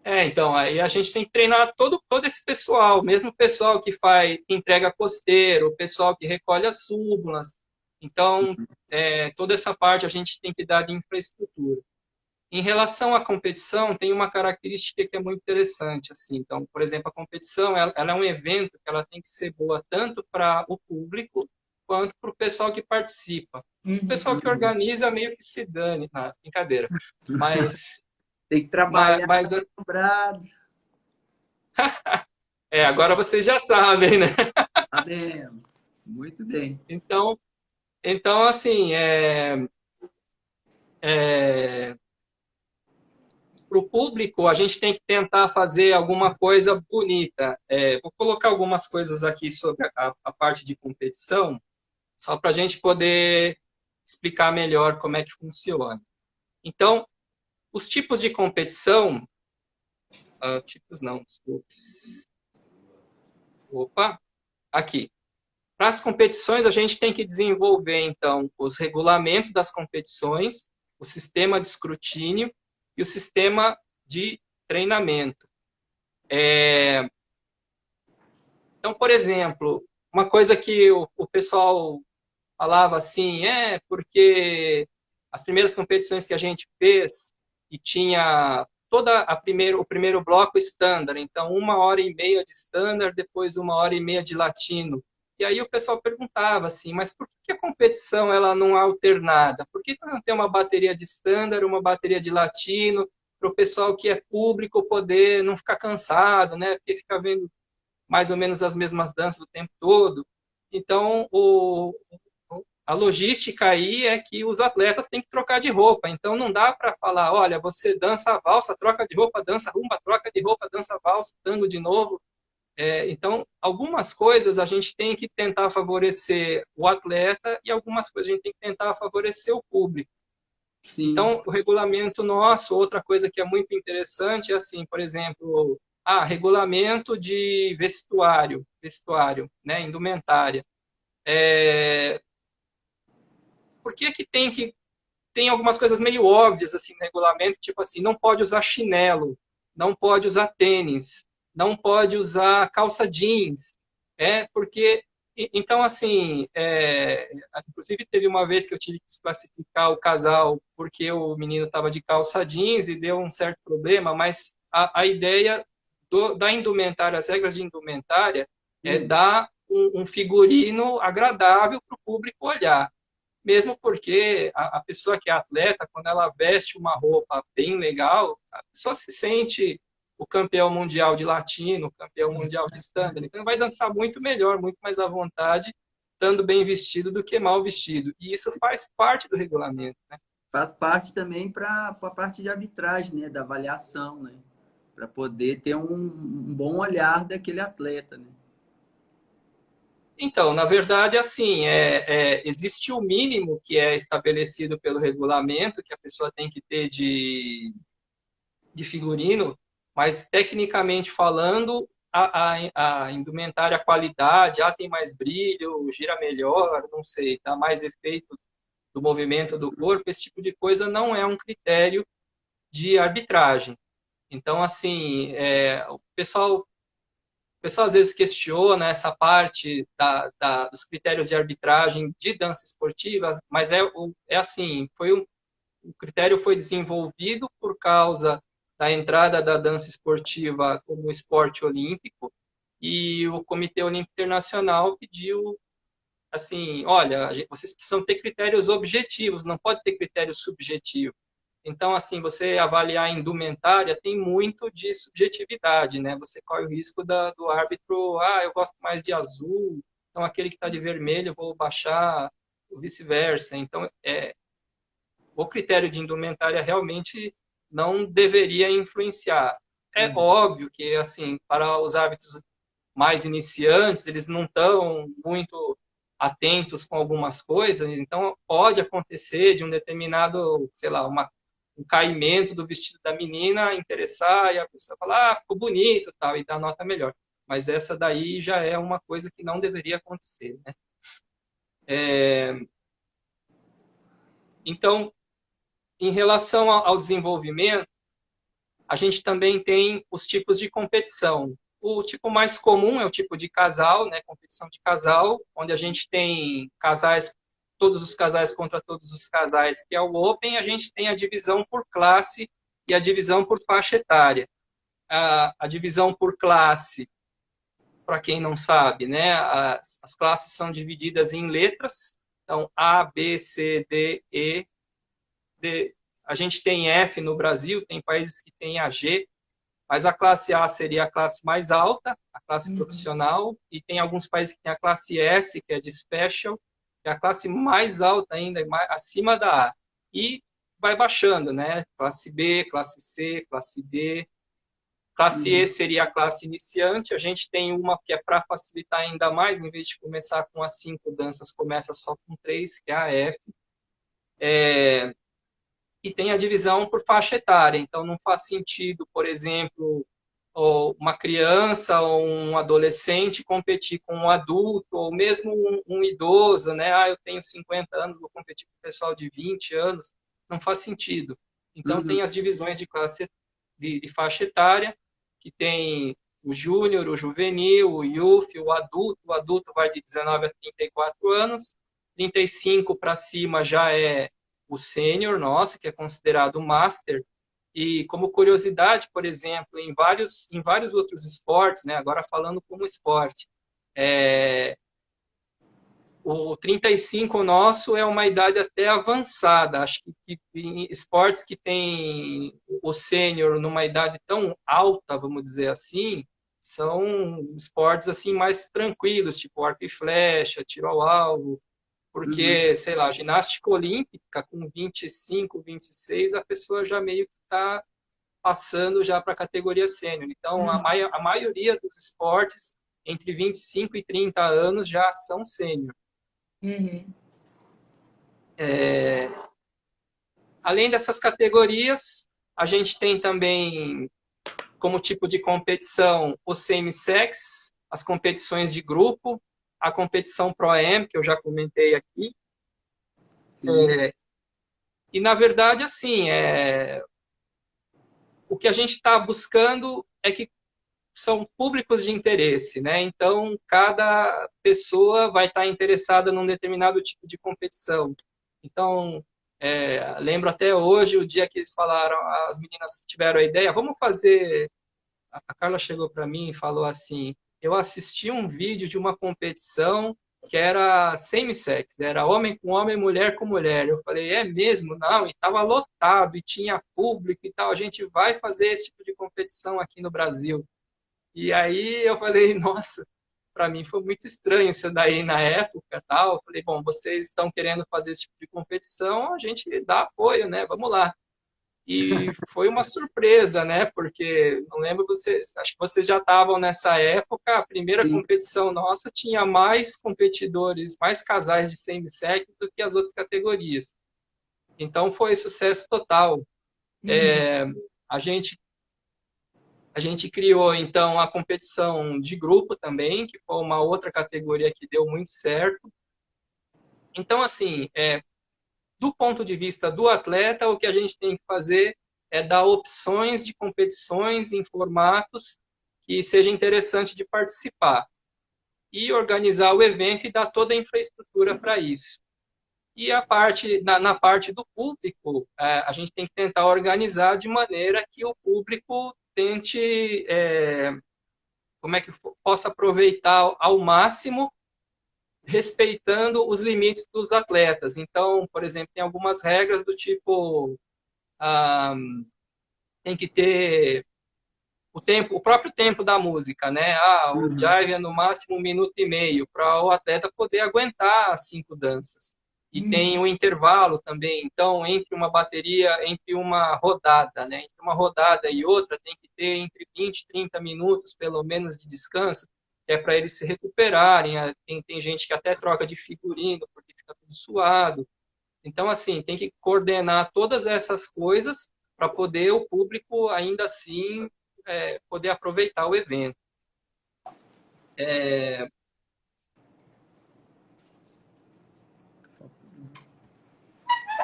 Então, aí a gente tem que treinar todo esse pessoal, mesmo o pessoal que que entrega costeiro, o pessoal que recolhe as súmulas. Então, toda essa parte a gente tem que dar de infraestrutura. Em relação à competição, tem uma característica que é muito interessante. Assim. Então, por exemplo, a competição ela é um evento que ela tem que ser boa tanto para o público quanto para o pessoal que participa. O pessoal que organiza meio que se dane, na brincadeira. Mas, Tem que mas, trabalhar mas dobrado. agora vocês já sabem, né? Sabemos. Muito bem. Então assim, para o público, a gente tem que tentar fazer alguma coisa bonita. Vou colocar algumas coisas aqui sobre a parte de competição, só para a gente poder explicar melhor como é que funciona. Então, os tipos de competição, tipos não, desculpe. Opa, aqui. Para as competições, a gente tem que desenvolver, então, os regulamentos das competições, o sistema de escrutínio e o sistema de treinamento. Então, por exemplo, uma coisa que o pessoal falava assim, porque as primeiras competições que a gente fez e tinha o primeiro bloco standard, então 1h30 de standard, depois 1h30 de latino. E aí o pessoal perguntava assim, mas por que a competição ela não é alternada? Por que não tem uma bateria de standard, uma bateria de latino, para o pessoal que é público poder não ficar cansado, né? Porque fica vendo mais ou menos as mesmas danças o tempo todo. Então, a logística aí é que os atletas têm que trocar de roupa. Então, não dá para falar, olha, você dança a valsa, troca de roupa, dança rumba, troca de roupa, dança valsa, tango de novo. Então, algumas coisas a gente tem que tentar favorecer o atleta e algumas coisas a gente tem que tentar favorecer o público. Sim. Então, o regulamento nosso, outra coisa que é muito interessante é assim, por exemplo, regulamento de vestuário, né, indumentária. Por que tem algumas coisas meio óbvias assim no regulamento, tipo assim, não pode usar chinelo, não pode usar tênis, não pode usar calça jeans, porque então assim, inclusive teve uma vez que eu tive que desclassificar o casal porque o menino estava de calça jeans e deu um certo problema, mas a ideia da indumentária, as regras de indumentária é dar um figurino agradável para o público olhar. Mesmo porque a pessoa que é atleta, quando ela veste uma roupa bem legal, a pessoa se sente o campeão mundial de latino, o campeão mundial de standard. Então, vai dançar muito melhor, muito mais à vontade, estando bem vestido do que mal vestido. E isso faz parte do regulamento, né? Faz parte também para a parte de arbitragem, né? Da avaliação, né? Para poder ter um bom olhar daquele atleta, né? Então, na verdade, assim, existe o mínimo que é estabelecido pelo regulamento, que a pessoa tem que ter de figurino, mas tecnicamente falando, a indumentária, a qualidade, tem mais brilho, gira melhor, não sei, dá mais efeito do movimento do corpo, esse tipo de coisa não é um critério de arbitragem. Então, assim, o pessoal às vezes questiona essa parte dos critérios de arbitragem de dança esportiva, mas assim, o critério foi desenvolvido por causa da entrada da dança esportiva como esporte olímpico e o Comitê Olímpico Internacional pediu assim, olha, vocês precisam ter critérios objetivos, não pode ter critério subjetivo. Então, assim, você avaliar a indumentária tem muito de subjetividade, né? Você corre o risco do árbitro, eu gosto mais de azul, então aquele que está de vermelho eu vou baixar, ou vice-versa. Então, o critério de indumentária realmente não deveria influenciar. É óbvio que, assim, para os árbitros mais iniciantes, eles não estão muito atentos com algumas coisas, então pode acontecer de um determinado, sei lá, um caimento do vestido da menina interessar e a pessoa falar, ficou bonito, tal, e dá nota melhor. Mas essa daí já é uma coisa que não deveria acontecer, né? Então, em relação ao desenvolvimento, a gente também tem os tipos de competição. O tipo mais comum é o tipo de casal, né, competição de casal, onde a gente tem casais, todos os casais contra todos os casais, que é o Open. A gente tem a divisão por classe e a divisão por faixa etária. A divisão por classe, para quem não sabe, né, as classes são divididas em letras, então A, B, C, D, E, D. A gente tem F no Brasil, tem países que têm a G, mas a classe A seria a classe mais alta, a classe profissional, e tem alguns países que têm a classe S, que é de special, que é a classe mais alta ainda, acima da A. E vai baixando, né? Classe B, classe C, classe D. Classe E seria a classe iniciante. A gente tem uma que é para facilitar ainda mais, em vez de começar com as 5 danças, começa só com 3, que é a F. E tem a divisão por faixa etária. Então, não faz sentido, por exemplo, uma criança ou um adolescente competir com um adulto, ou mesmo um idoso, né? Eu tenho 50 anos, vou competir com o pessoal de 20 anos. Não faz sentido. Então, tem as divisões de classe de faixa etária, que tem o júnior, o juvenil, o youth, o adulto. O adulto vai de 19 a 34 anos. 35 para cima já é o sênior nosso, que é considerado o master. E como curiosidade, por exemplo, em vários outros esportes, né, agora falando como esporte, o 35 nosso é uma idade até avançada. Acho que em esportes que tem o sênior numa idade tão alta, vamos dizer assim, são esportes assim mais tranquilos, tipo arco e flecha, tiro ao alvo, porque, sei lá, ginástica olímpica com 25, 26, a pessoa já meio que está passando já para a categoria sênior. Então, a maioria dos esportes, entre 25 e 30 anos, já são sênior. Além dessas categorias, a gente tem também, como tipo de competição, o semi-sex, as competições de grupo, a competição Pro-Am, que eu já comentei aqui. E, na verdade, assim, o que a gente está buscando é que são públicos de interesse, né? Então, cada pessoa vai estar interessada num determinado tipo de competição. Então, lembro até hoje, o dia que eles falaram, as meninas tiveram a ideia, vamos fazer... A Carla chegou para mim e falou assim, eu assisti um vídeo de uma competição que era same-sex, era homem com homem, mulher com mulher. Eu falei, é mesmo? Não, e estava lotado, e tinha público e tal, a gente vai fazer esse tipo de competição aqui no Brasil. E aí eu falei, nossa, para mim foi muito estranho isso daí na época, tal. Eu falei, bom, vocês estão querendo fazer esse tipo de competição, a gente dá apoio, né? Vamos lá. E foi uma surpresa, né? Porque não lembro vocês, acho que vocês já estavam nessa época. A primeira competição nossa tinha mais competidores, mais casais de same-sex do que as outras categorias. Então foi sucesso total. A gente criou, então, a competição de grupo também, que foi uma outra categoria que deu muito certo. Então, assim, do ponto de vista do atleta, o que a gente tem que fazer é dar opções de competições em formatos que seja interessante de participar. E organizar o evento e dar toda a infraestrutura para isso. E na parte do público, a gente tem que tentar organizar de maneira que o público tente, possa aproveitar ao máximo, respeitando os limites dos atletas. Então, por exemplo, tem algumas regras do tipo, ah, tem que ter o próprio tempo da música, né? O Uhum. jive é no máximo 1 minuto e meio para o atleta poder aguentar as 5 danças. E tem Uhum. o intervalo também. Então, entre uma bateria, entre uma rodada, né? Entre uma rodada e outra, tem que ter entre 20 e 30 minutos, pelo menos, de descanso, que é para eles se recuperarem. Tem gente que até troca de figurino, porque fica tudo suado. Então, assim, tem que coordenar todas essas coisas para poder o público, ainda assim, poder aproveitar o evento.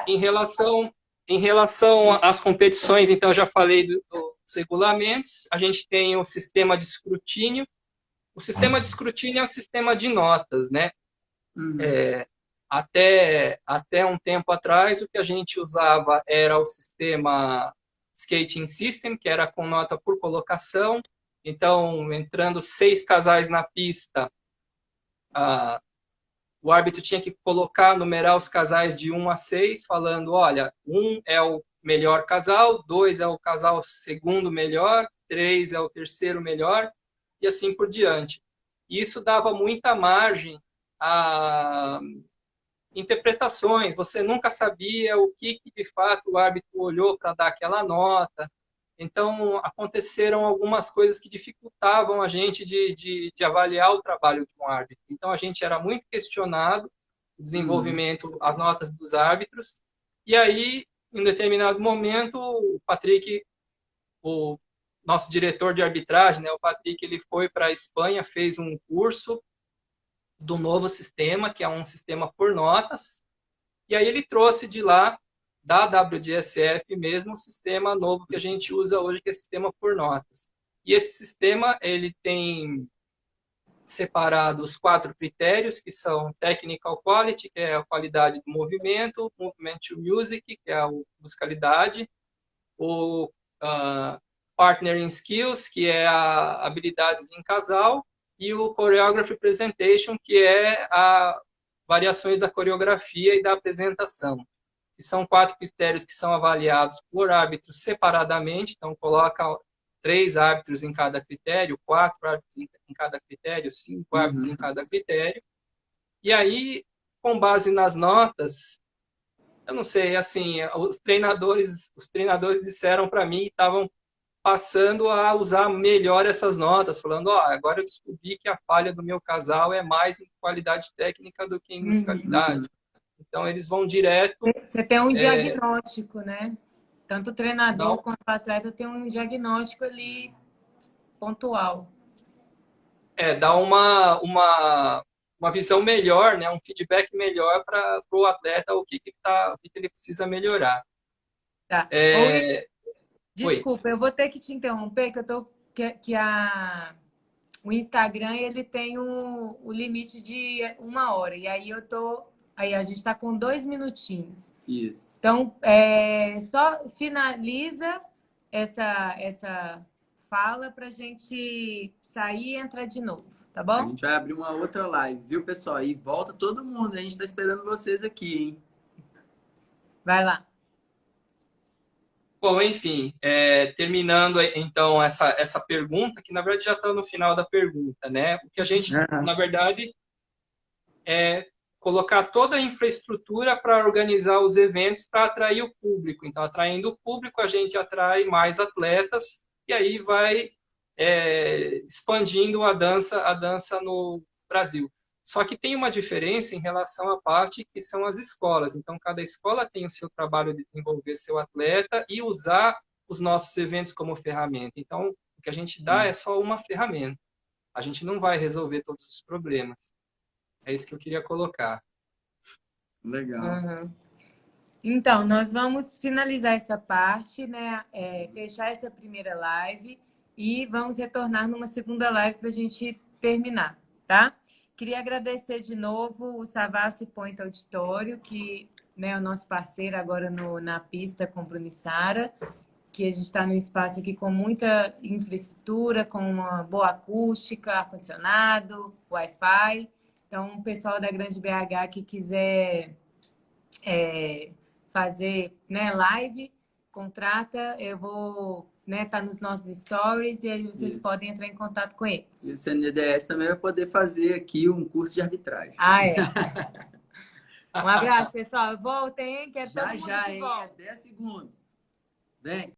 Em relação, em relação às competições, então, já falei dos regulamentos. A gente tem o sistema de escrutínio. O sistema de escrutínio é um sistema de notas, né? Uhum. Até um tempo atrás, o que a gente usava era o sistema Skating System, que era com nota por colocação. Então, entrando 6 casais na pista, o árbitro tinha que colocar, numerar os casais de 1 a 6, falando, olha, 1 é o melhor casal, 2 é o casal segundo melhor, 3 é o terceiro melhor, e assim por diante. E isso dava muita margem a interpretações, você nunca sabia o que de fato o árbitro olhou para dar aquela nota. Então, aconteceram algumas coisas que dificultavam a gente de avaliar o trabalho de um árbitro. Então, a gente era muito questionado, o Uhum. desenvolvimento, as notas dos árbitros. E aí, em determinado momento, o Patrick, o nosso diretor de arbitragem, né, o Patrick, ele foi para a Espanha, fez um curso do novo sistema, que é um sistema por notas, e aí ele trouxe de lá, da WDSF mesmo, o sistema novo que a gente usa hoje, que é o sistema por notas. E esse sistema, ele tem separado os 4 critérios, que são Technical Quality, que é a qualidade do movimento, Movement to Music, que é a musicalidade, o Partnering Skills, que é a habilidades em casal, e o Choreography Presentation, que é a variações da coreografia e da apresentação. Que são 4 critérios que são avaliados por árbitros separadamente, então coloca 3 árbitros em cada critério, 4 árbitros em cada critério, 5 árbitros em Uhum. cada critério, e aí, com base nas notas, eu não sei, assim, os treinadores disseram para mim que estavam passando a usar melhor essas notas, falando, agora eu descobri que a falha do meu casal é mais em qualidade técnica do que em Uhum. musicalidade. Então, eles vão direto. Você tem um diagnóstico, né? Tanto o treinador Não, quanto o atleta tem um diagnóstico ali pontual. dá uma visão melhor, né, um feedback melhor para o atleta o que ele precisa melhorar. Tá. Oi, É, oi. desculpa, eu vou ter que te interromper, que eu tô o Instagram ele tem o limite de 1 hora e aí a gente está com 2 minutinhos. Isso. Então, só finaliza essa fala para a gente sair e entrar de novo, tá A bom? gente vai abrir uma outra live, viu, pessoal? E volta todo mundo. A gente está esperando vocês aqui, hein? Vai lá. Bom, enfim, terminando então essa pergunta, que na verdade já está no final da pergunta, né? O que a gente, Aham. na verdade, é colocar toda a infraestrutura para organizar os eventos para atrair o público. Então, atraindo o público, a gente atrai mais atletas e aí vai expandindo a dança no Brasil. Só que tem uma diferença em relação à parte que são as escolas. Então, cada escola tem o seu trabalho de desenvolver seu atleta e usar os nossos eventos como ferramenta. Então, o que a gente dá é só uma ferramenta. A gente não vai resolver todos os problemas. É isso que eu queria colocar. Legal. Uhum. Então, nós vamos finalizar essa parte, né? Fechar essa primeira live e vamos retornar numa segunda live para a gente terminar, tá? Queria agradecer de novo o Savassi Point Auditório, que né, é o nosso parceiro agora na pista com Bruno e Sara, que a gente está num espaço aqui com muita infraestrutura, com uma boa acústica, ar-condicionado, Wi-Fi. Então, o pessoal da Grande BH que quiser fazer né, live, contrata, eu vou, né, tá nos nossos stories e aí vocês Isso. podem entrar em contato com eles. E o CNDS também vai poder fazer aqui um curso de arbitragem. Ah, é. Um abraço, pessoal. Voltem, hein? Que é todo Já, mundo já, de hein? volta. É 10 segundos. Vem.